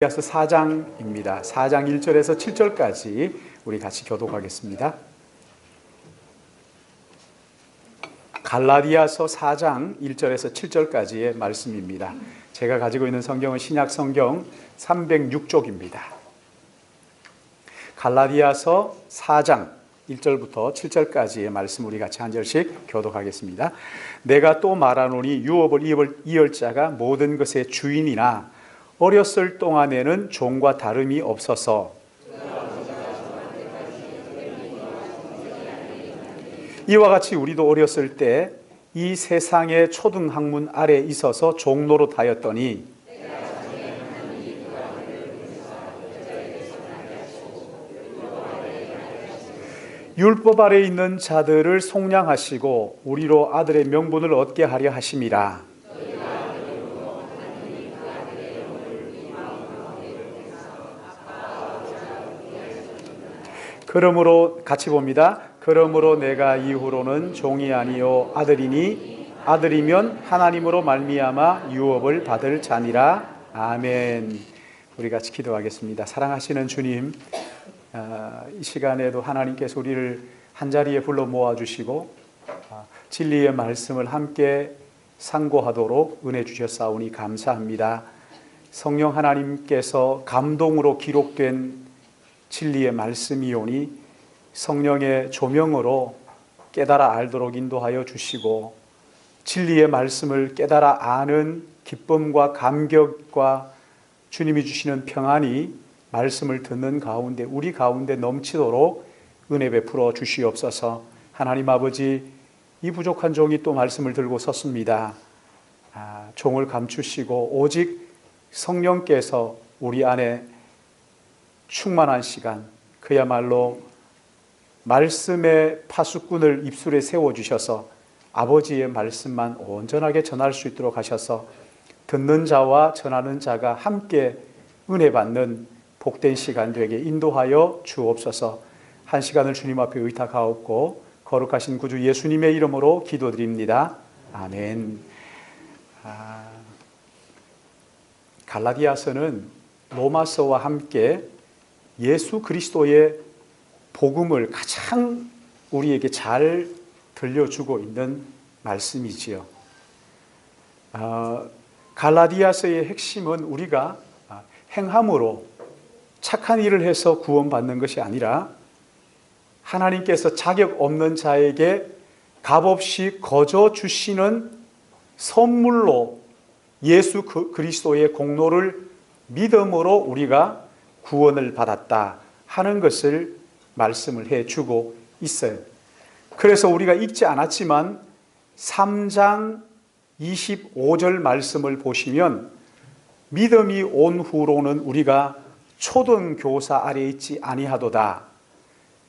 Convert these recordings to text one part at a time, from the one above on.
갈라디아서 4장입니다. 4장 1절에서 7절까지 우리 같이 교독하겠습니다. 갈라디아서 4장 1절에서 7절까지의 말씀입니다. 제가 가지고 있는 성경은 신약 성경 306쪽입니다. 갈라디아서 4장 1절부터 7절까지의 말씀 우리 같이 한 절씩 교독하겠습니다. 내가 또 말하노니 유업을 이을 자가 모든 것의 주인이나 어렸을 동안에는 종과 다름이 없어서 이와 같이 우리도 어렸을 때 이 세상의 초등학문 아래 있어서 종노릇하였더니 율법 아래 있는 자들을 속량하시고 우리로 아들의 명분을 얻게 하려 하심이라. 그러므로 같이 봅니다. 그러므로 내가 이후로는 종이 아니요 아들이니 아들이면 하나님으로 말미암아 유업을 받을 자니라. 아멘. 우리 같이 기도하겠습니다. 사랑하시는 주님, 이 시간에도 하나님께서 우리를 한자리에 불러 모아주시고 진리의 말씀을 함께 상고하도록 은혜 주셨사오니 감사합니다. 성령 하나님께서 감동으로 기록된 진리의 말씀이오니 성령의 조명으로 깨달아 알도록 인도하여 주시고 진리의 말씀을 깨달아 아는 기쁨과 감격과 주님이 주시는 평안이 말씀을 듣는 가운데 우리 가운데 넘치도록 은혜 베풀어 주시옵소서. 하나님 아버지, 이 부족한 종이 또 말씀을 들고 섰습니다. 종을 감추시고 오직 성령께서 우리 안에 충만한 시간, 그야말로 말씀의 파수꾼을 입술에 세워주셔서 아버지의 말씀만 온전하게 전할 수 있도록 하셔서 듣는 자와 전하는 자가 함께 은혜 받는 복된 시간 되게 인도하여 주옵소서. 한 시간을 주님 앞에 의탁하옵고 거룩하신 구주 예수님의 이름으로 기도드립니다. 아멘. 갈라디아서는 로마서와 함께 예수 그리스도의 복음을 가장 우리에게 잘 들려주고 있는 말씀이지요. 갈라디아서의 핵심은 우리가 행함으로 착한 일을 해서 구원받는 것이 아니라 하나님께서 자격 없는 자에게 값없이 거저 주시는 선물로 예수 그리스도의 공로를 믿음으로 우리가 구원을 받았다 하는 것을 말씀을 해주고 있어요. 그래서 우리가 읽지 않았지만 3장 25절 말씀을 보시면 믿음이 온 후로는 우리가 초등교사 아래 있지 아니하도다.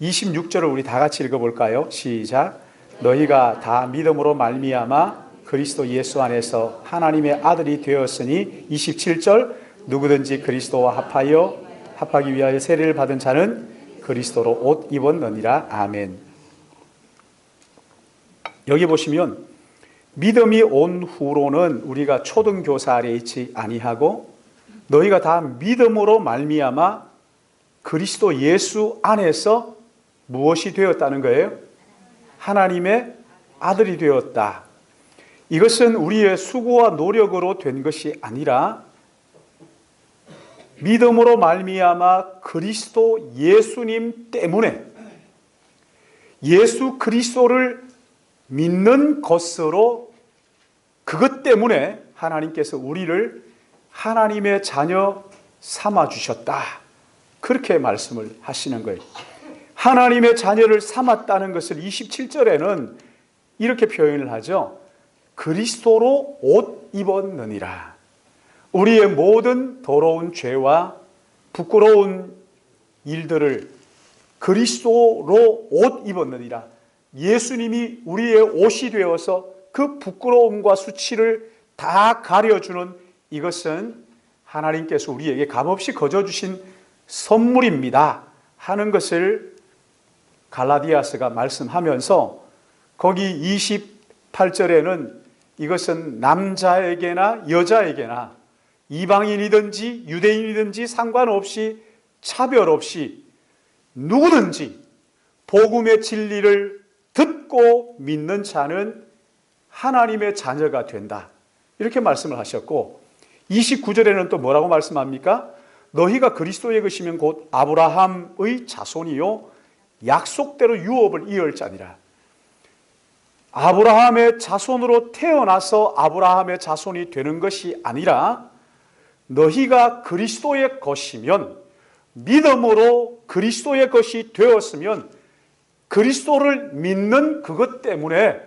26절을 우리 다 같이 읽어볼까요? 시작. 너희가 다 믿음으로 말미암아 그리스도 예수 안에서 하나님의 아들이 되었으니 27절 누구든지 그리스도와 합하기 위하여 세례를 받은 자는 그리스도로 옷 입었느니라. 아멘. 여기 보시면 믿음이 온 후로는 우리가 초등교사 아래 있지 아니하고 너희가 다 믿음으로 말미암아 그리스도 예수 안에서 무엇이 되었다는 거예요? 하나님의 아들이 되었다. 이것은 우리의 수고와 노력으로 된 것이 아니라 믿음으로 말미암아 그리스도 예수님 때문에 예수 그리스도를 믿는 것으로 그것 때문에 하나님께서 우리를 하나님의 자녀 삼아주셨다. 그렇게 말씀을 하시는 거예요. 하나님의 자녀를 삼았다는 것을 27절에는 이렇게 표현을 하죠. 그리스도로 옷 입었느니라. 우리의 모든 더러운 죄와 부끄러운 일들을 그리스도로 옷 입었느니라. 예수님이 우리의 옷이 되어서 그 부끄러움과 수치를 다 가려주는 이것은 하나님께서 우리에게 값없이 거저 주신 선물입니다 하는 것을 갈라디아서가 말씀하면서 거기 28절에는 이것은 남자에게나 여자에게나 이방인이든지 유대인이든지 상관없이 차별 없이 누구든지 복음의 진리를 듣고 믿는 자는 하나님의 자녀가 된다. 이렇게 말씀을 하셨고 29절에는 또 뭐라고 말씀합니까? 너희가 그리스도의 것이면 곧 아브라함의 자손이요 약속대로 유업을 이을 자니라. 아브라함의 자손으로 태어나서 아브라함의 자손이 되는 것이 아니라 너희가 그리스도의 것이면 믿음으로 그리스도의 것이 되었으면 그리스도를 믿는 그것 때문에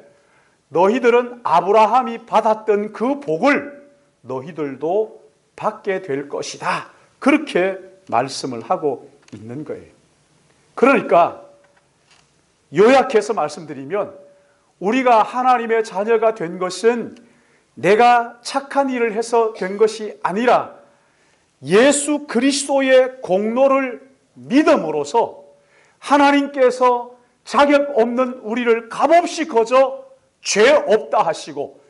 너희들은 아브라함이 받았던 그 복을 너희들도 받게 될 것이다. 그렇게 말씀을 하고 있는 거예요. 그러니까 요약해서 말씀드리면 우리가 하나님의 자녀가 된 것은 내가 착한 일을 해서 된 것이 아니라 예수 그리스도의 공로를 믿음으로써 하나님께서 자격 없는 우리를 값없이 거저 죄 없다 하시고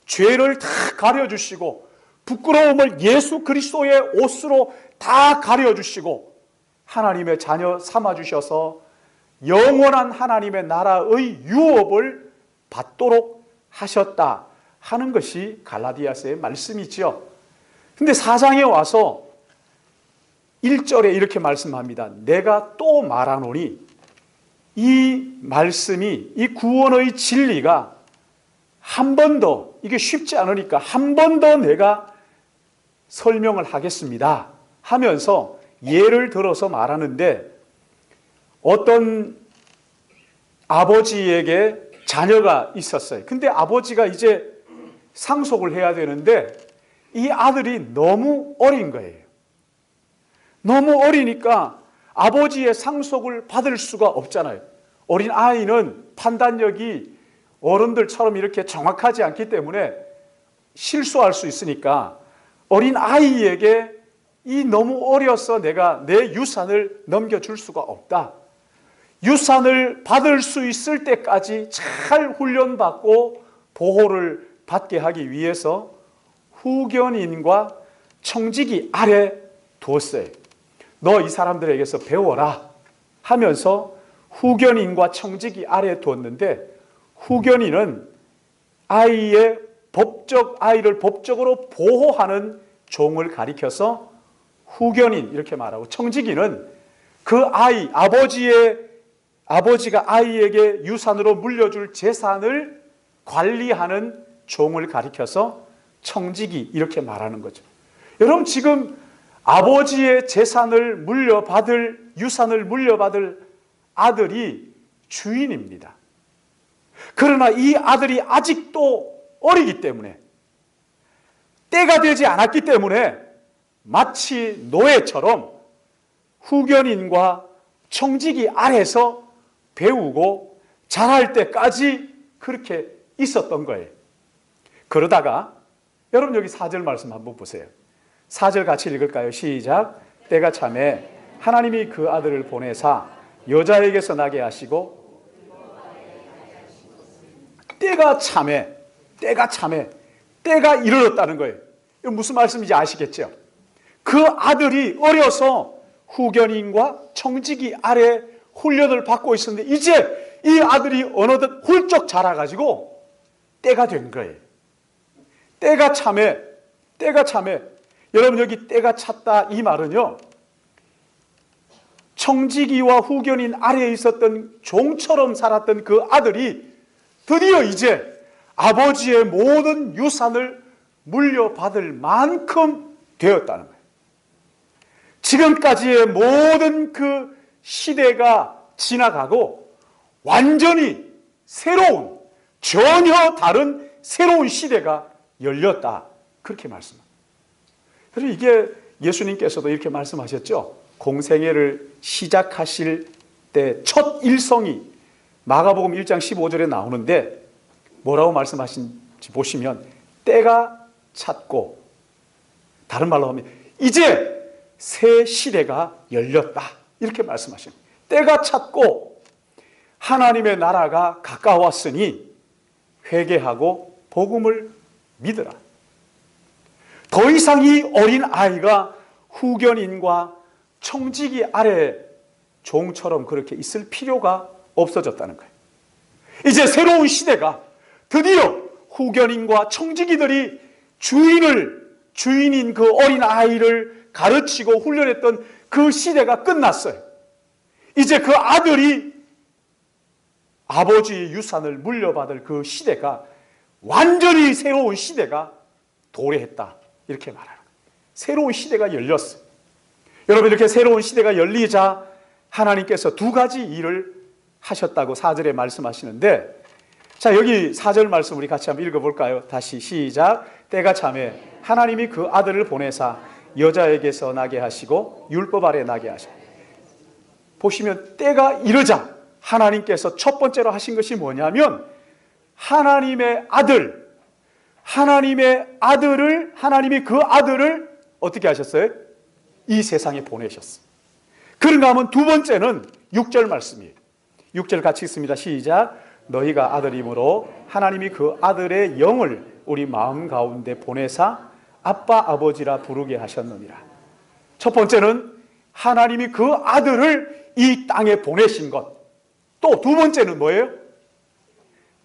죄를 다 가려주시고 부끄러움을 예수 그리스도의 옷으로 다 가려주시고 하나님의 자녀 삼아주셔서 영원한 하나님의 나라의 유업을 받도록 하셨다 하는 것이 갈라디아서의 말씀이지요. 근데 4장에 와서 1절에 이렇게 말씀합니다. 내가 또 말하노니 이 말씀이 이 구원의 진리가 한 번 더, 이게 쉽지 않으니까 한 번 더 내가 설명을 하겠습니다 하면서 예를 들어서 말하는데 어떤 아버지에게 자녀가 있었어요. 근데 아버지가 이제 상속을 해야 되는데 이 아들이 너무 어린 거예요. 너무 어리니까 아버지의 상속을 받을 수가 없잖아요. 어린 아이는 판단력이 어른들처럼 이렇게 정확하지 않기 때문에 실수할 수 있으니까 어린 아이에게 이 너무 어려서 내가 내 유산을 넘겨줄 수가 없다. 유산을 받을 수 있을 때까지 잘 훈련받고 보호를 받게 하기 위해서 후견인과 청지기 아래 두었어요. 너 이 사람들에게서 배워라 하면서 후견인과 청지기 아래 두었는데 후견인은 아이를 법적으로 보호하는 종을 가리켜서 후견인 이렇게 말하고 청지기는 그 아버지가 아이에게 유산으로 물려줄 재산을 관리하는 종을 가리켜서 청지기 이렇게 말하는 거죠. 여러분 지금 아버지의 유산을 물려받을 아들이 주인입니다. 그러나 이 아들이 아직도 어리기 때문에 때가 되지 않았기 때문에 마치 노예처럼 후견인과 청지기 아래서 배우고 자랄 때까지 그렇게 있었던 거예요. 그러다가 여러분 여기 4절 말씀 한번 보세요. 4절 같이 읽을까요? 시작. 때가 차매 하나님이 그 아들을 보내사 여자에게서 나게 하시고 때가 차매 때가 이르렀다는 거예요. 이거 무슨 말씀인지 아시겠죠? 그 아들이 어려서 후견인과 청지기 아래 훈련을 받고 있었는데 이제 이 아들이 어느덧 훌쩍 자라가지고 때가 된 거예요. 때가 차매. 여러분 여기 때가 찼다 이 말은요. 청지기와 후견인 아래에 있었던 종처럼 살았던 그 아들이 드디어 이제 아버지의 모든 유산을 물려받을 만큼 되었다는 거예요. 지금까지의 모든 그 시대가 지나가고 완전히 새로운 전혀 다른 새로운 시대가 열렸다. 그렇게 말씀합니다. 그리고 이게 예수님께서도 이렇게 말씀하셨죠. 공생애를 시작하실 때 첫 일성이 마가복음 1장 15절에 나오는데 뭐라고 말씀하신지 보시면 때가 찼고 다른 말로 하면 이제 새 시대가 열렸다. 이렇게 말씀하십니다. 때가 찼고 하나님의 나라가 가까웠으니 회개하고 복음을 믿으라. 더 이상 이 어린 아이가 후견인과 청지기 아래 종처럼 그렇게 있을 필요가 없어졌다는 거예요. 이제 새로운 시대가 드디어 후견인과 청지기들이 주인인 그 어린 아이를 가르치고 훈련했던 그 시대가 끝났어요. 이제 그 아들이 아버지의 유산을 물려받을 그 시대가, 완전히 새로운 시대가 도래했다, 이렇게 말하는 거예요. 새로운 시대가 열렸어요. 여러분, 이렇게 새로운 시대가 열리자 하나님께서 두 가지 일을 하셨다고 4절에 말씀하시는데, 자, 여기 4절 말씀 우리 같이 한번 읽어볼까요? 다시 시작. 때가 차매 하나님이 그 아들을 보내사 여자에게서 나게 하시고 율법 아래 나게 하시고. 보시면 때가 이르자 하나님께서 첫 번째로 하신 것이 뭐냐면, 하나님의 아들을 하나님이 그 아들을 어떻게 하셨어요? 이 세상에 보내셨어요. 그런가 하면 두 번째는 6절 말씀이에요. 6절 같이 읽습니다. 시작. 너희가 아들이므로 하나님이 그 아들의 영을 우리 마음 가운데 보내사 아빠 아버지라 부르게 하셨느니라. 첫 번째는 하나님이 그 아들을 이 땅에 보내신 것. 또 두 번째는 뭐예요?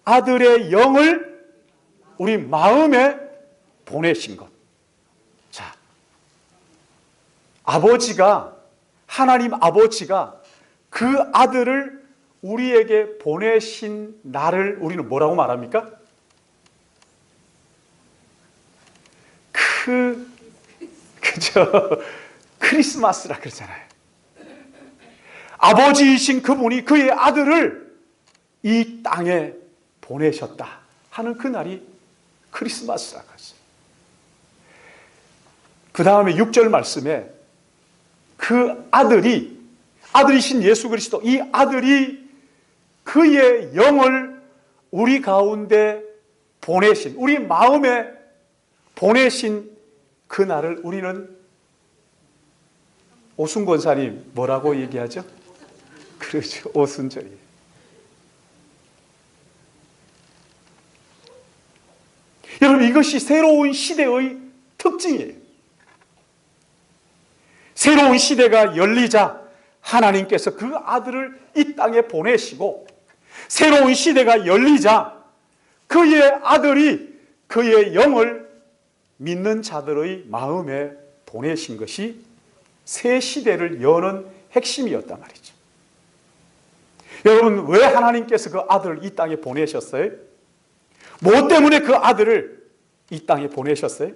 아들의 영을 우리 마음에 보내신 것. 자, 하나님 아버지가 그 아들을 우리에게 보내신 날을 우리는 뭐라고 말합니까? 그죠? 크리스마스라 그러잖아요. 아버지이신 그분이 그의 아들을 이 땅에 보내셨다 하는 그날이 크리스마스라고 하죠. 그 다음에 6절 말씀에 그 아들이신 예수 그리스도, 이 아들이 그의 영을 우리 가운데 보내신, 우리 마음에 보내신 그날을 우리는 오순 권사님 뭐라고 얘기하죠? 그렇죠. 오순절이에요. 여러분, 이것이 새로운 시대의 특징이에요. 새로운 시대가 열리자 하나님께서 그 아들을 이 땅에 보내시고, 새로운 시대가 열리자 그의 아들이 그의 영을 믿는 자들의 마음에 보내신 것이 새 시대를 여는 핵심이었단 말이죠. 여러분, 왜 하나님께서 그 아들을 이 땅에 보내셨어요? 뭐 때문에 그 아들을 이 땅에 보내셨어요?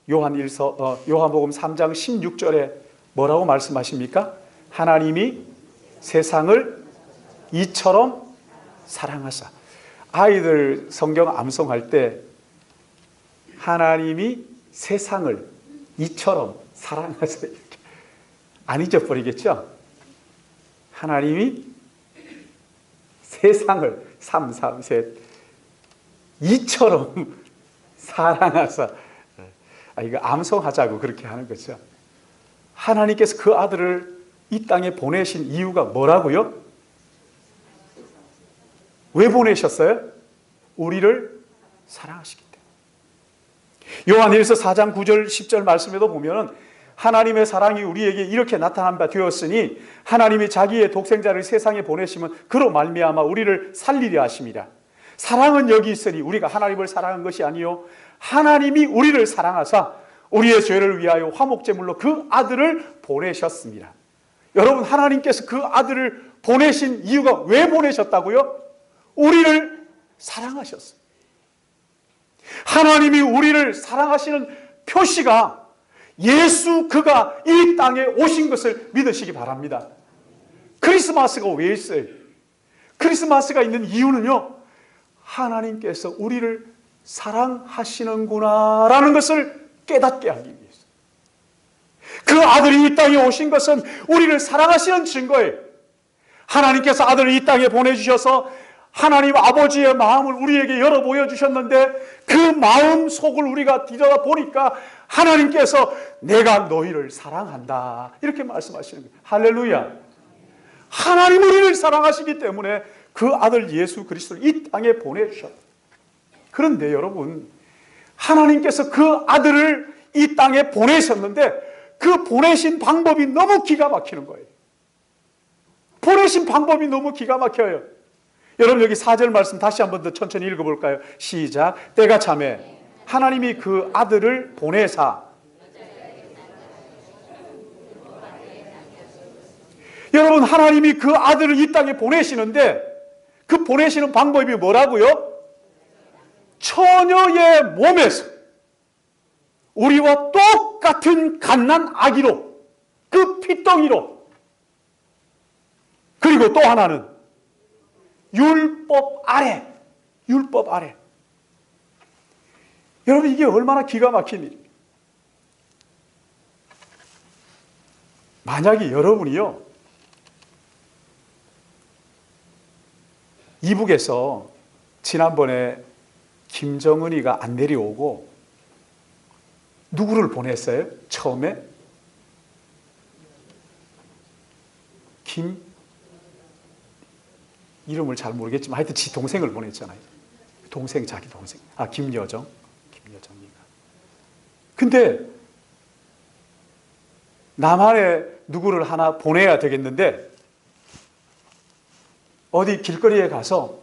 요한복음 3장 16절에 뭐라고 말씀하십니까? 하나님이 세상을 이처럼 사랑하사. 아이들 성경 암송할 때 하나님이 세상을 이처럼 사랑하사 이렇게 안 잊어버리겠죠? 하나님이 세상을 3, 3, 셋 이처럼 사랑하사. 이거 암송하자고 그렇게 하는 거죠. 하나님께서 그 아들을 이 땅에 보내신 이유가 뭐라고요? 왜 보내셨어요? 우리를 사랑하시기 때문에. 요한일서 4장 9절 10절 말씀에도 보면은 하나님의 사랑이 우리에게 이렇게 나타난 바 되었으니 하나님이 자기의 독생자를 세상에 보내시면 그로 말미암아 우리를 살리려 하심이라. 사랑은 여기 있으니 우리가 하나님을 사랑한 것이 아니요 하나님이 우리를 사랑하사 우리의 죄를 위하여 화목제물로 그 아들을 보내셨습니다. 여러분, 하나님께서 그 아들을 보내신 이유가 왜 보내셨다고요? 우리를 사랑하셨어요. 하나님이 우리를 사랑하시는 표시가 예수 그가 이 땅에 오신 것을 믿으시기 바랍니다. 크리스마스가 왜 있어요? 크리스마스가 있는 이유는요, 하나님께서 우리를 사랑하시는구나라는 것을 깨닫게 하기 위해서. 그 아들이 이 땅에 오신 것은 우리를 사랑하시는 증거예요. 하나님께서 아들을 이 땅에 보내주셔서 하나님 아버지의 마음을 우리에게 열어 보여주셨는데 그 마음 속을 우리가 뒤져다 보니까 하나님께서 내가 너희를 사랑한다 이렇게 말씀하시는 거예요. 할렐루야. 하나님 우리를 사랑하시기 때문에 그 아들 예수 그리스도를 이 땅에 보내주셨다. 그런데 여러분, 하나님께서 그 아들을 이 땅에 보내셨는데 그 보내신 방법이 너무 기가 막히는 거예요. 보내신 방법이 너무 기가 막혀요. 여러분 여기 4절 말씀 다시 한 번 더 천천히 읽어볼까요? 시작. 때가 차매 하나님이 그 아들을 보내사. 여러분 하나님이 그 아들을 이 땅에 보내시는데 그 보내시는 방법이 뭐라고요? 처녀의 몸에서 우리와 똑같은 갓난 아기로, 그 핏덩이로, 그리고 또 하나는 율법 아래, 율법 아래. 여러분 이게 얼마나 기가 막힌 일입니까? 만약에 여러분이요 이북에서 지난번에 김정은이가 안 내려오고 누구를 보냈어요? 처음에 이름을 잘 모르겠지만 하여튼 지 동생을 보냈잖아요. 동생, 자기 동생. 김여정이가. 근데 남한에 누구를 하나 보내야 되겠는데 어디 길거리에 가서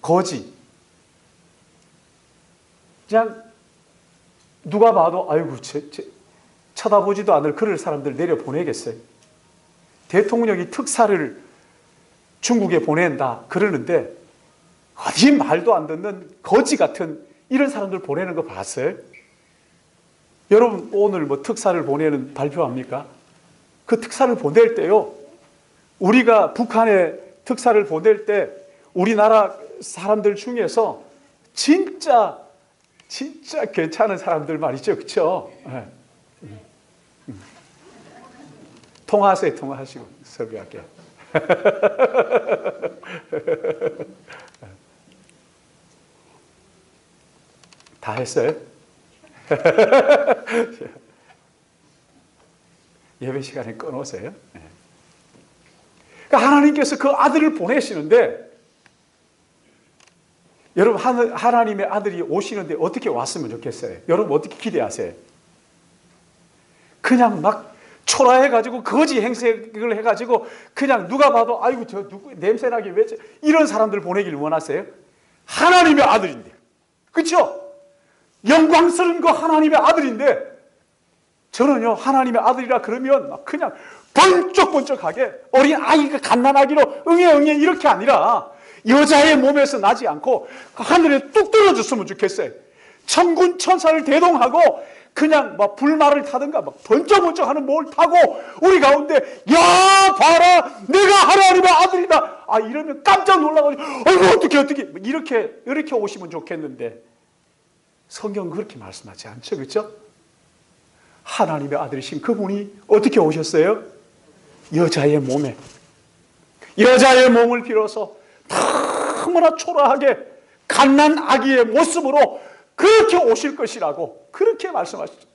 거지 그냥 누가 봐도 아이고 쳐다보지도 않을 그럴 사람들 내려 보내겠어요. 대통령이 특사를 중국에 보낸다 그러는데 어디 말도 안 듣는 거지 같은 이런 사람들 보내는 거 봤어요? 여러분 오늘 뭐 특사를 보내는 발표합니까? 그 특사를 보낼 때요 우리가 북한에 특사를 보낼 때 우리나라 사람들 중에서 진짜 괜찮은 사람들 말이죠. 그렇죠? 네. 통화하세요. 통화하시고 설교할게요. 다 했어요? 예배 시간에 끊으세요. 네. 그러니까 하나님께서 그 아들을 보내시는데 여러분 하나님의 아들이 오시는데 어떻게 왔으면 좋겠어요? 여러분 어떻게 기대하세요? 그냥 막 초라해가지고 거지 행색을 해가지고 그냥 누가 봐도 아이고 저 누구 냄새나게 왜 이런 사람들 보내기를 원하세요? 하나님의 아들인데 그렇죠? 영광스러운 거 하나님의 아들인데 저는요 하나님의 아들이라 그러면 막 그냥 번쩍번쩍하게 어린 아이가 갓난아기로 응애 이렇게 아니라 여자의 몸에서 나지 않고 하늘에 뚝 떨어졌으면 좋겠어요. 천군 천사를 대동하고 그냥 막 불말을 타든가 막 번쩍번쩍하는 뭘 타고 우리 가운데 야 봐라 내가 하나님의 아들이다 이러면 깜짝 놀라가지고 어떻게 이렇게 오시면 좋겠는데 성경은 그렇게 말씀하지 않죠. 그렇죠? 하나님의 아들이신 그분이 어떻게 오셨어요? 여자의 몸에 여자의 몸을 빌어서 너무나 초라하게 갓난 아기의 모습으로 그렇게 오실 것이라고 그렇게 말씀하시죠.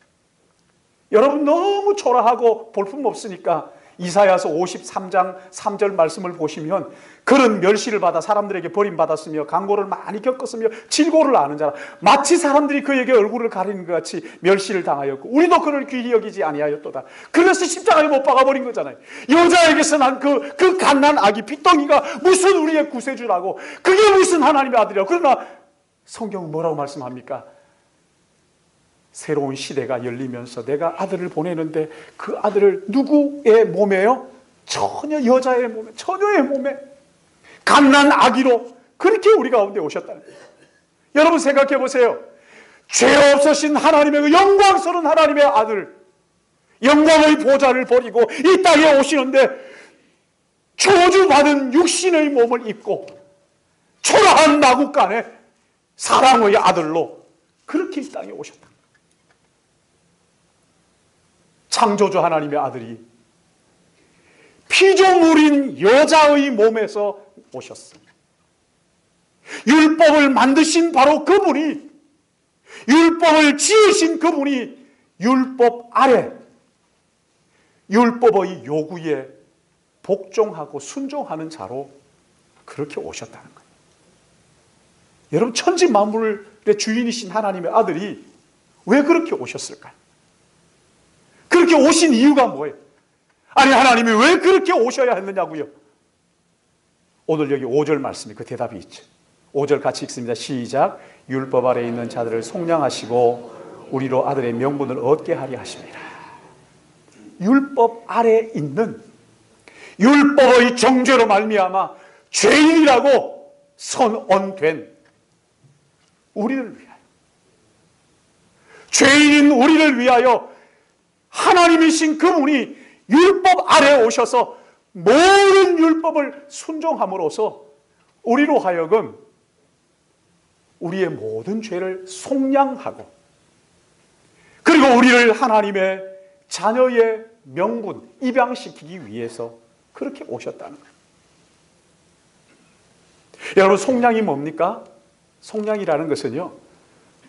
여러분 너무 초라하고 볼품없으니까 이사야서 53장 3절 말씀을 보시면 그런 멸시를 받아 사람들에게 버림받았으며 강고를 많이 겪었으며 질고를 아는 자라 마치 사람들이 그에게 얼굴을 가리는 것 같이 멸시를 당하였고 우리도 그를 귀히 여기지 아니하였도다. 그래서 십자가에 못 박아버린 거잖아요. 여자에게서 난 그 갓난 아기 핏덩이가 무슨 우리의 구세주라고 그게 무슨 하나님의 아들이라고. 그러나 성경은 뭐라고 말씀합니까? 새로운 시대가 열리면서 내가 아들을 보내는데 그 아들을 누구의 몸에요? 여자의 몸에 처녀의 몸에 갓난 아기로 그렇게 우리 가운데 오셨다는 거예요. 여러분 생각해 보세요. 죄 없으신 하나님의 그 영광스러운 하나님의 아들 영광의 보좌를 버리고 이 땅에 오시는데 저주받은 육신의 몸을 입고 초라한 마국간에 사랑의 아들로 그렇게 이 땅에 오셨다. 창조주 하나님의 아들이 피조물인 여자의 몸에서 오셨습니다. 율법을 만드신 바로 그분이 율법을 지으신 그분이 율법 아래 율법의 요구에 복종하고 순종하는 자로 그렇게 오셨다는 거예요. 여러분 천지 만물의 주인이신 하나님의 아들이 왜 그렇게 오셨을까요? 그렇게 오신 이유가 뭐예요? 아니, 하나님이 왜 그렇게 오셔야 했느냐고요? 오늘 여기 5절 말씀에 그 대답이 있죠. 5절 같이 읽습니다. 시작. 율법 아래에 있는 자들을 속량하시고 우리로 아들의 명분을 얻게 하려 하십니다. 율법 아래에 있는, 율법의 정죄로 말미암아 죄인이라고 선언된 우리를 위하여, 죄인인 우리를 위하여 하나님이신 그분이 율법 아래에 오셔서 모든 율법을 순종함으로써 우리로 하여금 우리의 모든 죄를 속량하고, 그리고 우리를 하나님의 자녀의 명분, 입양시키기 위해서 그렇게 오셨다는 거예요. 여러분, 속량이 뭡니까? 속량이라는 것은요,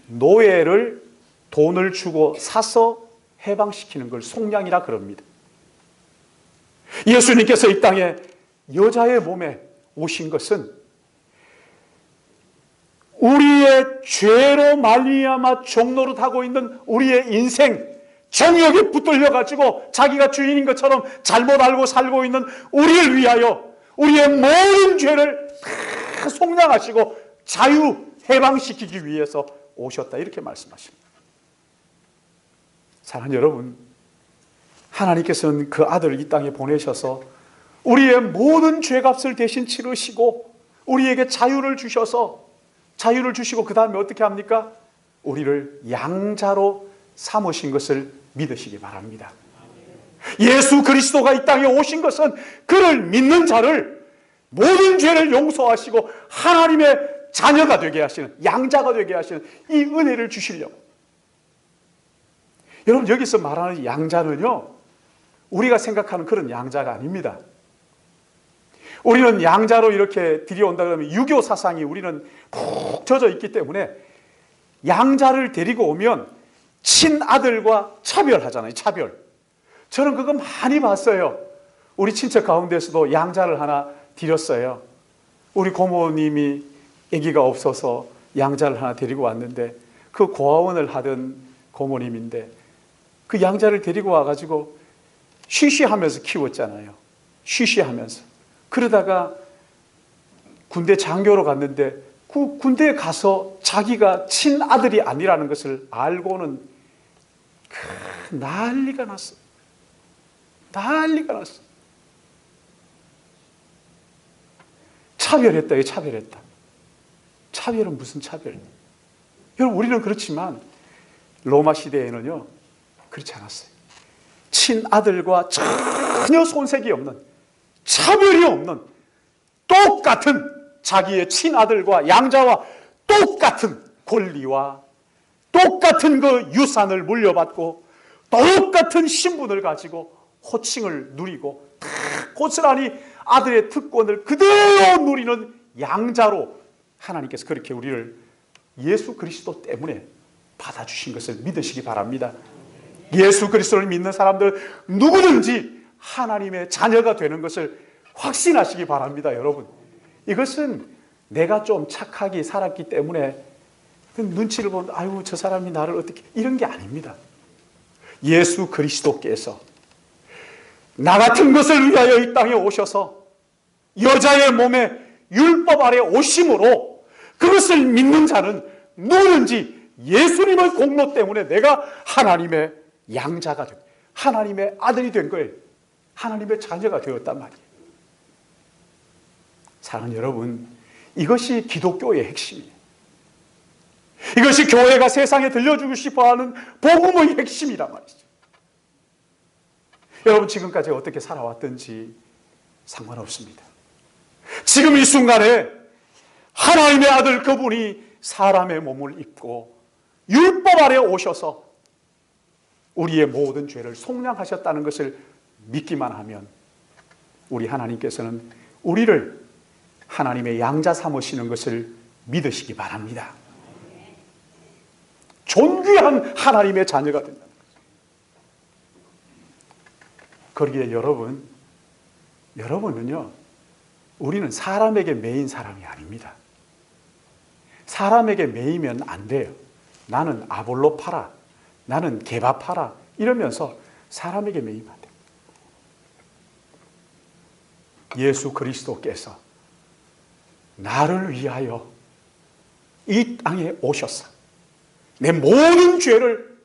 노예를 돈을 주고 사서 해방시키는 걸 속량이라 그럽니다. 예수님께서 이 땅에 여자의 몸에 오신 것은 우리의 죄로 말미암아 종노릇하고 있는 우리의 인생, 정욕에 붙들려 가지고 자기가 주인인 것처럼 잘못 알고 살고 있는 우리를 위하여 우리의 모든 죄를 다 속량하시고 자유 해방시키기 위해서 오셨다, 이렇게 말씀하십니다. 사랑하는 여러분, 하나님께서는 그 아들을 이 땅에 보내셔서 우리의 모든 죄값을 대신 치르시고 우리에게 자유를 주셔서, 자유를 주시고 그 다음에 어떻게 합니까? 우리를 양자로 삼으신 것을 믿으시기 바랍니다. 예수 그리스도가 이 땅에 오신 것은 그를 믿는 자를 모든 죄를 용서하시고 하나님의 자녀가 되게 하시는, 양자가 되게 하시는 이 은혜를 주시려고. 여러분, 여기서 말하는 양자는요, 우리가 생각하는 그런 양자가 아닙니다. 우리는 양자로 이렇게 들여온다 그러면 유교 사상이 우리는 푹 젖어 있기 때문에 양자를 데리고 오면 친아들과 차별하잖아요. 차별. 저는 그거 많이 봤어요. 우리 친척 가운데서도 양자를 하나 드렸어요. 우리 고모님이 아기가 없어서 양자를 하나 데리고 왔는데, 그 고아원을 하던 고모님인데 그 양자를 데리고 와가지고 쉬쉬하면서 키웠잖아요. 쉬쉬하면서. 그러다가 군대 장교로 갔는데 그 군대에 가서 자기가 친아들이 아니라는 것을 알고는 난리가 났어. 난리가 났어. 차별했다. 차별했다. 차별은 무슨 차별? 여러분, 우리는 그렇지만 로마 시대에는요, 그렇지 않았어요. 친아들과 전혀 손색이 없는, 차별이 없는, 똑같은 자기의 친아들과 양자와 똑같은 권리와 똑같은 그 유산을 물려받고 똑같은 신분을 가지고 호칭을 누리고 고스란히 아들의 특권을 그대로 누리는 양자로 하나님께서 그렇게 우리를 예수 그리스도 때문에 받아주신 것을 믿으시기 바랍니다. 예수 그리스도를 믿는 사람들 누구든지 하나님의 자녀가 되는 것을 확신하시기 바랍니다. 여러분, 이것은 내가 좀 착하게 살았기 때문에 눈치를 보면 아유, 저 사람이 나를 어떻게, 이런 게 아닙니다. 예수 그리스도께서 나 같은 것을 위하여 이 땅에 오셔서 여자의 몸에 율법 아래 오심으로 그것을 믿는 자는 누구든지 예수님의 공로 때문에 내가 하나님의 양자가 되고 하나님의 아들이 된 거예요. 하나님의 자녀가 되었단 말이에요. 사랑하는 여러분, 이것이 기독교의 핵심이에요. 이것이 교회가 세상에 들려주고 싶어하는 복음의 핵심이란 말이죠. 여러분, 지금까지 어떻게 살아왔든지 상관없습니다. 지금 이 순간에 하나님의 아들 그분이 사람의 몸을 입고 율법 아래 오셔서 우리의 모든 죄를 속량하셨다는 것을 믿기만 하면 우리 하나님께서는 우리를 하나님의 양자 삼으시는 것을 믿으시기 바랍니다. 존귀한 하나님의 자녀가 된다는 거죠. 그러기에 여러분은요, 우리는 사람에게 매인 사람이 아닙니다. 사람에게 매이면 안 돼요. 나는 아볼로 파라, 나는 개바 파라 이러면서 사람에게 매이면 안 됩니다. 예수 그리스도께서 나를 위하여 이 땅에 오셔서 내 모든 죄를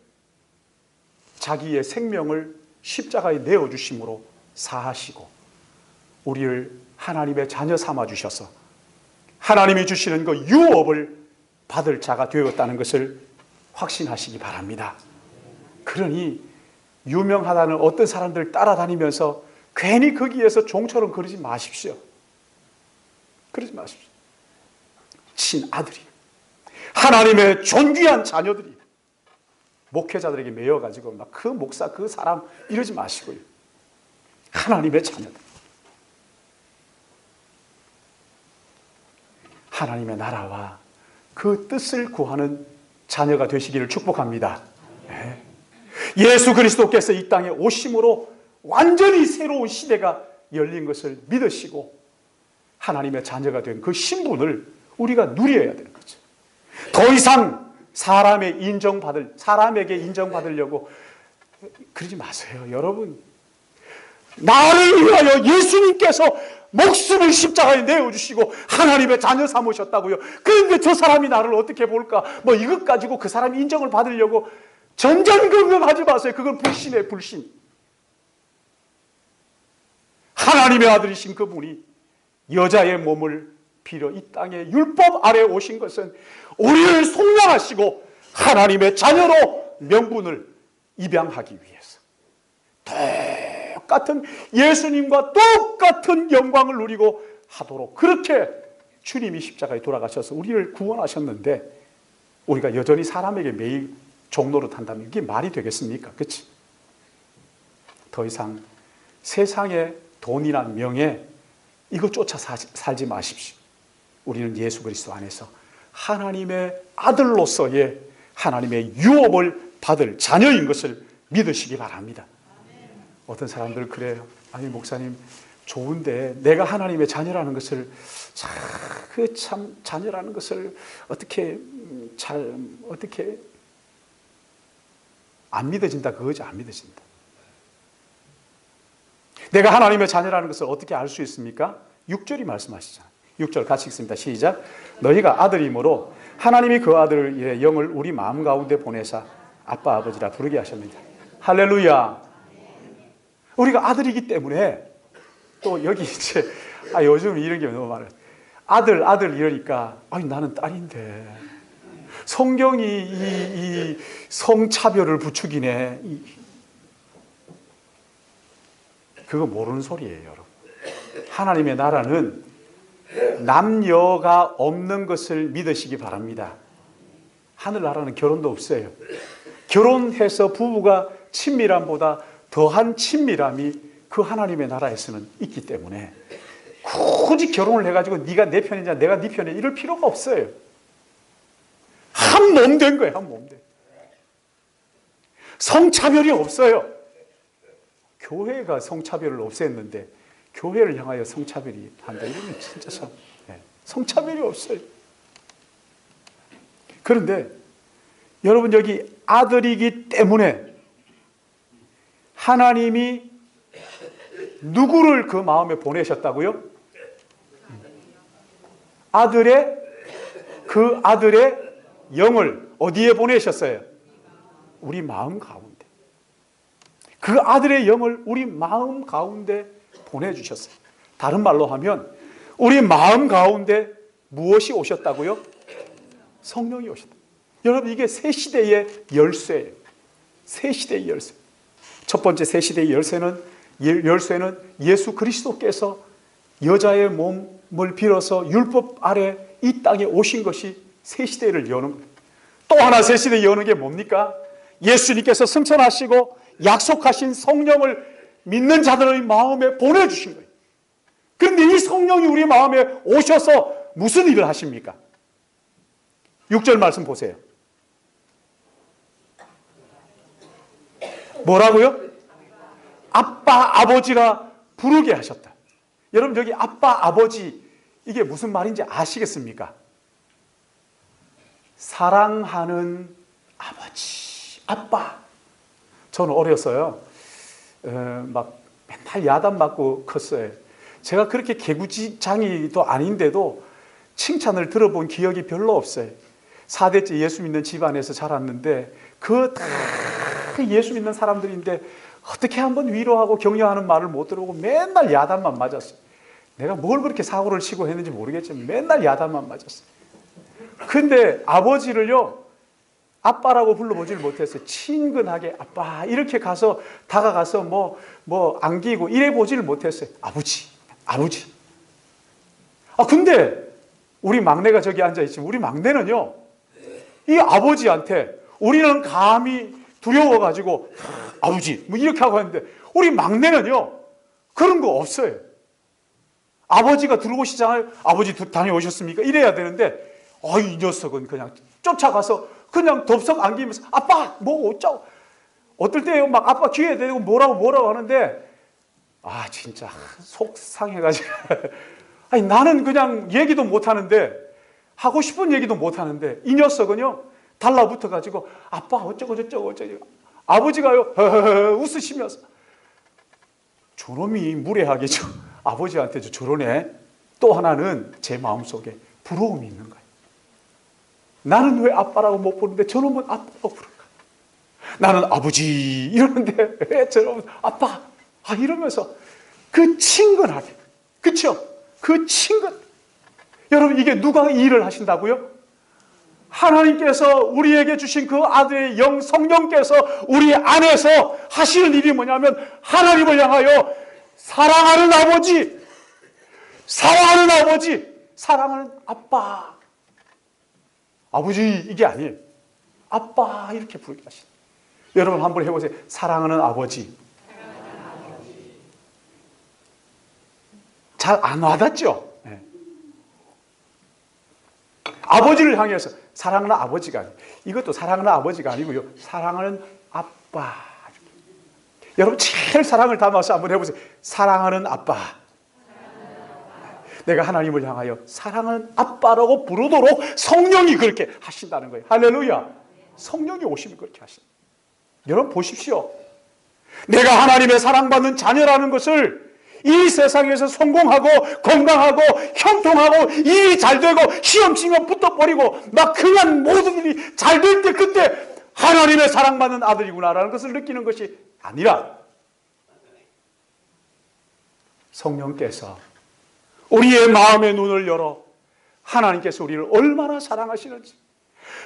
자기의 생명을 십자가에 내어주심으로 사하시고 우리를 하나님의 자녀 삼아주셔서 하나님이 주시는 그 유업을 받을 자가 되었다는 것을 확신하시기 바랍니다. 그러니 유명하다는 어떤 사람들 따라다니면서 괜히 거기에서 종처럼 그러지 마십시오. 그러지 마십시오. 친아들이, 하나님의 존귀한 자녀들이 목회자들에게 매여가지고 막 그 목사, 그 사람 이러지 마시고요. 하나님의 자녀들, 하나님의 나라와 그 뜻을 구하는 자녀가 되시기를 축복합니다. 네. 예수 그리스도께서 이 땅에 오심으로 완전히 새로운 시대가 열린 것을 믿으시고 하나님의 자녀가 된 그 신분을 우리가 누려야 되는 거죠. 더 이상 사람에게 인정받으려고 그러지 마세요. 여러분, 나를 위하여 예수님께서 목숨을 십자가에 내어주시고 하나님의 자녀 삼으셨다고요. 그런데 저 사람이 나를 어떻게 볼까? 뭐 이것 가지고 그 사람이 인정을 받으려고 전전긍긍하지 마세요. 그건 불신이에요, 불신. 하나님의 아들이신 그분이 여자의 몸을 빌어 이 땅에 율법 아래 오신 것은 우리를 속량하시고 하나님의 자녀로 명분을 입양하기 위해서 똑같은 예수님과 똑같은 영광을 누리고 하도록 그렇게 주님이 십자가에 돌아가셔서 우리를 구원하셨는데 우리가 여전히 사람에게 매일 종로를 탄다면 이게 말이 되겠습니까? 그렇지? 더 이상 세상의 돈이나 명예 이거 쫓아 살지 마십시오. 우리는 예수 그리스도 안에서 하나님의 아들로서의 하나님의 유업을 받을 자녀인 것을 믿으시기 바랍니다. 어떤 사람들 그래요. 아니 목사님 좋은데 내가 하나님의 자녀라는 것을 참 자녀라는 것을 어떻게 안 믿어진다 그거지. 안 믿어진다. 내가 하나님의 자녀라는 것을 어떻게 알 수 있습니까? 6절이 말씀하시잖아요. 6절 같이 읽습니다. 시작. 너희가 아들이므로 하나님이 그 아들의 영을 우리 마음 가운데 보내사 아빠 아버지라 부르게 하셨느니라. 할렐루야. 우리가 아들이기 때문에 또 여기 이제 요즘 이런 게 너무 많아요. 아들 이러니까 아니 나는 딸인데 성경이 이 성차별을 부추기네. 그거 모르는 소리예요, 여러분. 하나님의 나라는 남녀가 없는 것을 믿으시기 바랍니다. 하늘나라는 결혼도 없어요. 결혼해서 부부가 친밀함보다 더한 친밀함이 그 하나님의 나라에서는 있기 때문에 굳이 결혼을 해가지고 네가 내 편이냐 내가 네 편이냐 이럴 필요가 없어요. 한 몸 된 거예요. 한 몸 된. 성차별이 없어요. 교회가 성차별을 없앴는데 교회를 향하여 성차별이 한다. 이러면 진짜 참 성차별이 없어요. 그런데 여러분 여기 아들이기 때문에 하나님이 누구를 그 마음에 보내셨다고요? 그 아들의 영을 어디에 보내셨어요? 우리 마음 가운데. 그 아들의 영을 우리 마음 가운데 보내주셨어요. 다른 말로 하면 우리 마음 가운데 무엇이 오셨다고요? 성령이 오셨다. 여러분 이게 새 시대의 열쇠예요. 새 시대의 열쇠. 첫 번째 새 시대의 열쇠는 예수 그리스도께서 여자의 몸을 빌어서 율법 아래 이 땅에 오신 것이 새 시대를 여는 거예요. 또 하나 새 시대 여는 게 뭡니까? 예수님께서 승천하시고 약속하신 성령을 믿는 자들의 마음에 보내주신 거예요. 그런데 이 성령이 우리 마음에 오셔서 무슨 일을 하십니까? 6절 말씀 보세요. 뭐라고요? 아빠, 아버지라 부르게 하셨다. 여러분 여기 아빠, 아버지 이게 무슨 말인지 아시겠습니까? 사랑하는 아버지, 아빠. 저는 어렸어요. 막 맨날 야단 맞고 컸어요. 제가 그렇게 개구장이도 아닌데도 칭찬을 들어본 기억이 별로 없어요. 4대째 예수 믿는 집안에서 자랐는데 그 다 예수 믿는 사람들인데 어떻게 한번 위로하고 격려하는 말을 못 들어보고 맨날 야단만 맞았어요. 내가 뭘 그렇게 사고를 치고 했는지 모르겠지만 맨날 야단만 맞았어요. 근데 아버지를요, 아빠라고 불러보질 못했어요. 친근하게 아빠 이렇게 가서 다가가서 뭐 안기고 이래 보지를 못했어요. 아버지. 근데 우리 막내가 저기 앉아있지만 우리 막내는요, 이 아버지한테 우리는 감히 두려워가지고 아버지 뭐 이렇게 하고 하는데 우리 막내는요 그런 거 없어요. 아버지가 들어오시잖아요. 아버지 다녀오셨습니까? 이래야 되는데 이 녀석은 그냥 쫓아가서 그냥 덥석 안기면서 아빠 뭐 어쩌고, 어떨 때요 막 아빠 귀에 대고 뭐라고 하는데 진짜 속 상해가지고 아니 나는 그냥 얘기도 못하는데, 하고 싶은 얘기도 못하는데 이 녀석은요 달라붙어 가지고 아빠 어쩌고 아버지가요 웃으시면서 저놈이 무례하게 아버지한테 저러네. 또 하나는 제 마음속에 부러움이 있는 거예요. 나는 왜 아빠라고 못 부르는데 저놈은 아빠라고 부를까? 나는 아버지 이러는데 왜 저놈은 아빠 이러면서 그 친근하게, 그렇죠? 그 친근. 여러분 이게 누가 이 일을 하신다고요? 하나님께서 우리에게 주신 그 아들의 영 성령께서 우리 안에서 하시는 일이 뭐냐면 하나님을 향하여 사랑하는 아버지, 사랑하는 아빠. 아버지 이게 아니에요. 아빠 이렇게 부르게 하시는. 여러분 한번 해보세요. 사랑하는 아버지. 잘 안 와닿죠? 네. 아버지를 향해서 사랑하는 아버지가 아니에요. 이것도 사랑하는 아버지가 아니고요. 사랑하는 아빠. 여러분 제일 사랑을 담아서 한번 해보세요. 사랑하는 아빠. 내가 하나님을 향하여 사랑하는 아빠라고 부르도록 성령이 그렇게 하신다는 거예요. 할렐루야. 성령이 오시면 그렇게 하신다. 여러분 보십시오. 내가 하나님의 사랑받는 자녀라는 것을 이 세상에서 성공하고 건강하고 형통하고 일이 잘 되고 시험 치면 붙어버리고 막 그냥 모든 일이 잘 될 때 그때 하나님의 사랑받는 아들이구나라는 것을 느끼는 것이 아니라 성령께서 우리의 마음의 눈을 열어 하나님께서 우리를 얼마나 사랑하시는지,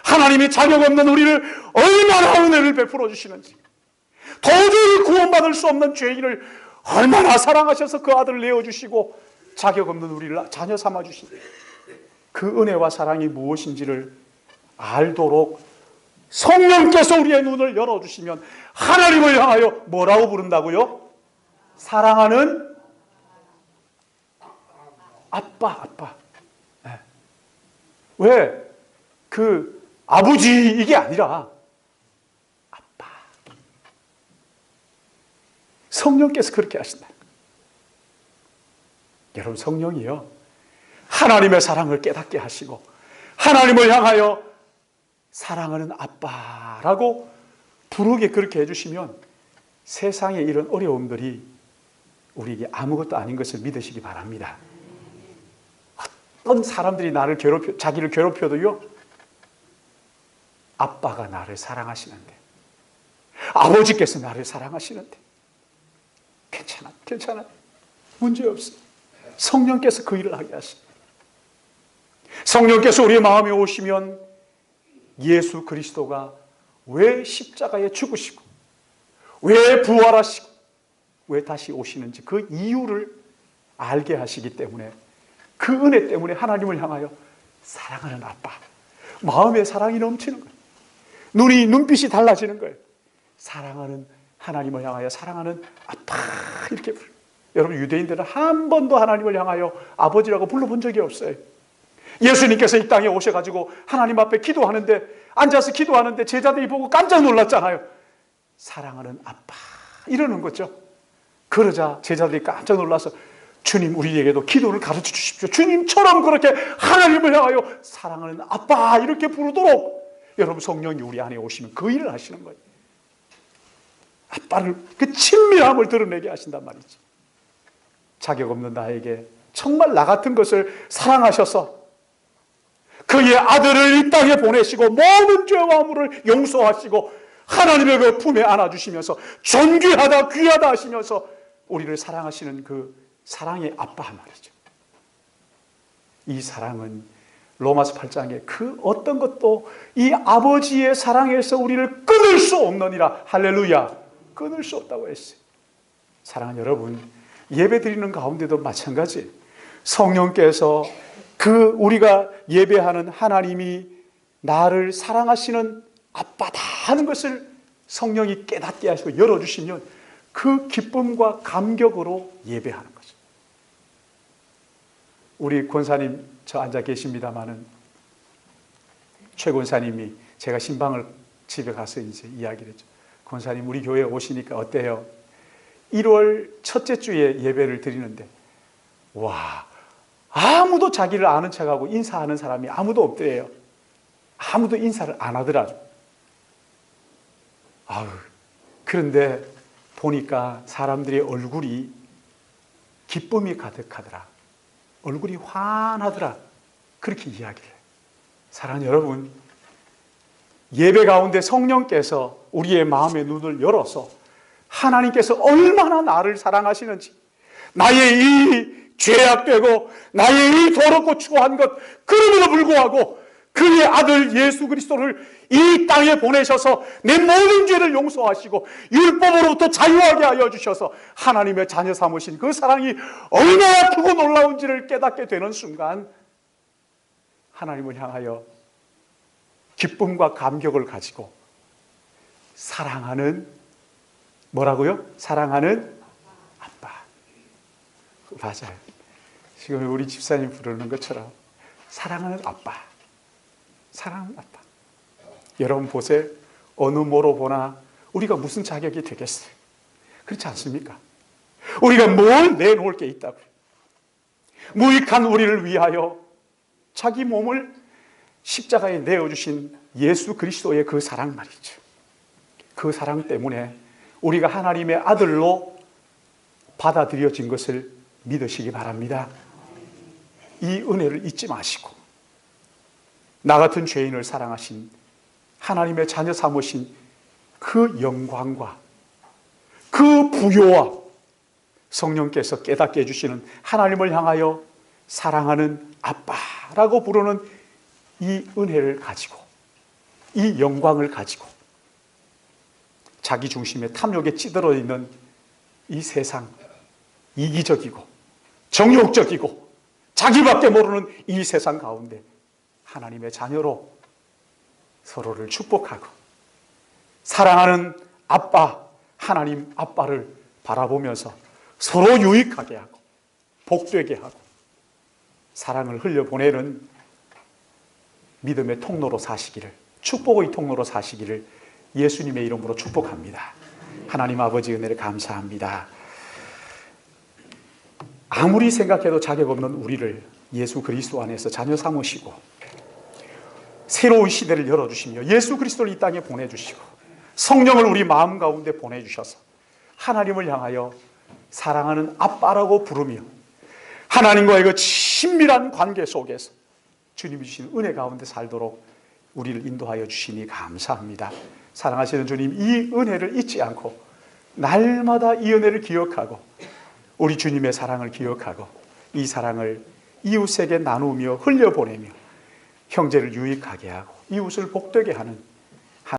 하나님의 자격 없는 우리를 얼마나 은혜를 베풀어 주시는지, 도저히 구원받을 수 없는 죄인을 얼마나 사랑하셔서 그 아들을 내어주시고 자격 없는 우리를 자녀 삼아주신 그 은혜와 사랑이 무엇인지를 알도록 성령께서 우리의 눈을 열어주시면 하나님을 향하여 뭐라고 부른다고요? 사랑하는 아빠. 네. 왜? 그 아버지 이게 아니라 아빠. 성령께서 그렇게 하신다. 여러분 성령이요 하나님의 사랑을 깨닫게 하시고 하나님을 향하여 사랑하는 아빠라고 부르게 그렇게 해주시면 세상에 이런 어려움들이 우리에게 아무것도 아닌 것을 믿으시기 바랍니다. 어떤 사람들이 자기를 괴롭혀도요, 아빠가 나를 사랑하시는데, 아버지께서 나를 사랑하시는데, 괜찮아. 문제없어. 성령께서 그 일을 하게 하십니다. 성령께서 우리의 마음에 오시면 예수 그리스도가 왜 십자가에 죽으시고, 왜 부활하시고, 왜 다시 오시는지 그 이유를 알게 하시기 때문에 그 은혜 때문에 하나님을 향하여 사랑하는 아빠, 마음에 사랑이 넘치는 거예요. 눈빛이 달라지는 거예요. 사랑하는 하나님을 향하여 사랑하는 아빠 이렇게 불러요. 여러분 유대인들은 한 번도 하나님을 향하여 아버지라고 불러본 적이 없어요. 예수님께서 이 땅에 오셔가지고 하나님 앞에 기도하는데, 앉아서 기도하는데 제자들이 보고 깜짝 놀랐잖아요. 사랑하는 아빠 이러는 거죠. 그러자 제자들이 깜짝 놀라서 주님 우리에게도 기도를 가르쳐 주십시오. 주님처럼 그렇게 하나님을 향하여 사랑하는 아빠 이렇게 부르도록 여러분 성령이 우리 안에 오시면 그 일을 하시는 거예요. 아빠를 그 친밀함을 드러내게 하신단 말이지. 자격 없는 나에게 정말 나 같은 것을 사랑하셔서 그의 아들을 이 땅에 보내시고 모든 죄와 허물을 용서하시고 하나님의 그 품에 안아주시면서 존귀하다 귀하다 하시면서 우리를 사랑하시는 그 사랑의 아빠 말이죠. 이 사랑은 로마서 8장에 그 어떤 것도 이 아버지의 사랑에서 우리를 끊을 수 없느니라. 할렐루야. 끊을 수 없다고 했어요. 사랑하는 여러분, 예배 드리는 가운데도 마찬가지. 성령께서 그 우리가 예배하는 하나님이 나를 사랑하시는 아빠다 하는 것을 성령이 깨닫게 하시고 열어주시면 그 기쁨과 감격으로 예배하는 거죠. 우리 권사님 저 앉아 계십니다마는 최 권사님이 제가 신방을 집에 가서 이제 이야기를 했죠. 권사님 우리 교회에 오시니까 어때요? 1월 첫째 주에 예배를 드리는데 와, 아무도 자기를 아는 척하고 인사하는 사람이 아무도 없대요. 아무도 인사를 안 하더라고요. 그런데 보니까 사람들의 얼굴이 기쁨이 가득하더라. 얼굴이 환하더라. 그렇게 이야기를 해요. 사랑하는 여러분, 예배 가운데 성령께서 우리의 마음의 눈을 열어서 하나님께서 얼마나 나를 사랑하시는지, 나의 이 죄악되고 나의 이 더럽고 추한 것, 그럼에도 불구하고 그의 아들 예수 그리스도를 이 땅에 보내셔서 내 모든 죄를 용서하시고 율법으로부터 자유하게 하여 주셔서 하나님의 자녀 삼으신 그 사랑이 얼마나 크고 놀라운지를 깨닫게 되는 순간 하나님을 향하여 기쁨과 감격을 가지고 사랑하는, 뭐라고요? 사랑하는 아빠. 맞아요. 지금 우리 집사님 부르는 것처럼 사랑하는 아빠. 사랑하는 아빠. 여러분 보세요. 어느 뭐로 보나 우리가 무슨 자격이 되겠어요? 그렇지 않습니까? 우리가 뭘 내놓을 게 있다고요. 무익한 우리를 위하여 자기 몸을 십자가에 내어주신 예수 그리스도의 그 사랑 말이죠. 그 사랑 때문에 우리가 하나님의 아들로 받아들여진 것을 믿으시기 바랍니다. 이 은혜를 잊지 마시고 나 같은 죄인을 사랑하신 하나님의 자녀 삼으신 그 영광과 그 부요와 성령께서 깨닫게 해주시는 하나님을 향하여 사랑하는 아빠라고 부르는 이 은혜를 가지고 이 영광을 가지고 자기 중심의 탐욕에 찌들어 있는 이 세상, 이기적이고 정욕적이고 자기밖에 모르는 이 세상 가운데 하나님의 자녀로 서로를 축복하고 사랑하는 아빠, 하나님 아빠를 바라보면서 서로 유익하게 하고 복되게 하고 사랑을 흘려보내는 믿음의 통로로 사시기를, 축복의 통로로 사시기를 예수님의 이름으로 축복합니다. 하나님 아버지 은혜를 감사합니다. 아무리 생각해도 자격 없는 우리를 예수 그리스도 안에서 자녀 삼으시고 새로운 시대를 열어주시며 예수 그리스도를 이 땅에 보내주시고 성령을 우리 마음 가운데 보내주셔서 하나님을 향하여 사랑하는 아빠라고 부르며 하나님과의 그 친밀한 관계 속에서 주님이 주신 은혜 가운데 살도록 우리를 인도하여 주시니 감사합니다. 사랑하시는 주님, 이 은혜를 잊지 않고 날마다 이 은혜를 기억하고 우리 주님의 사랑을 기억하고 이 사랑을 이웃에게 나누며 흘려보내며 형제를 유익하게 하고 이웃을 복되게 하는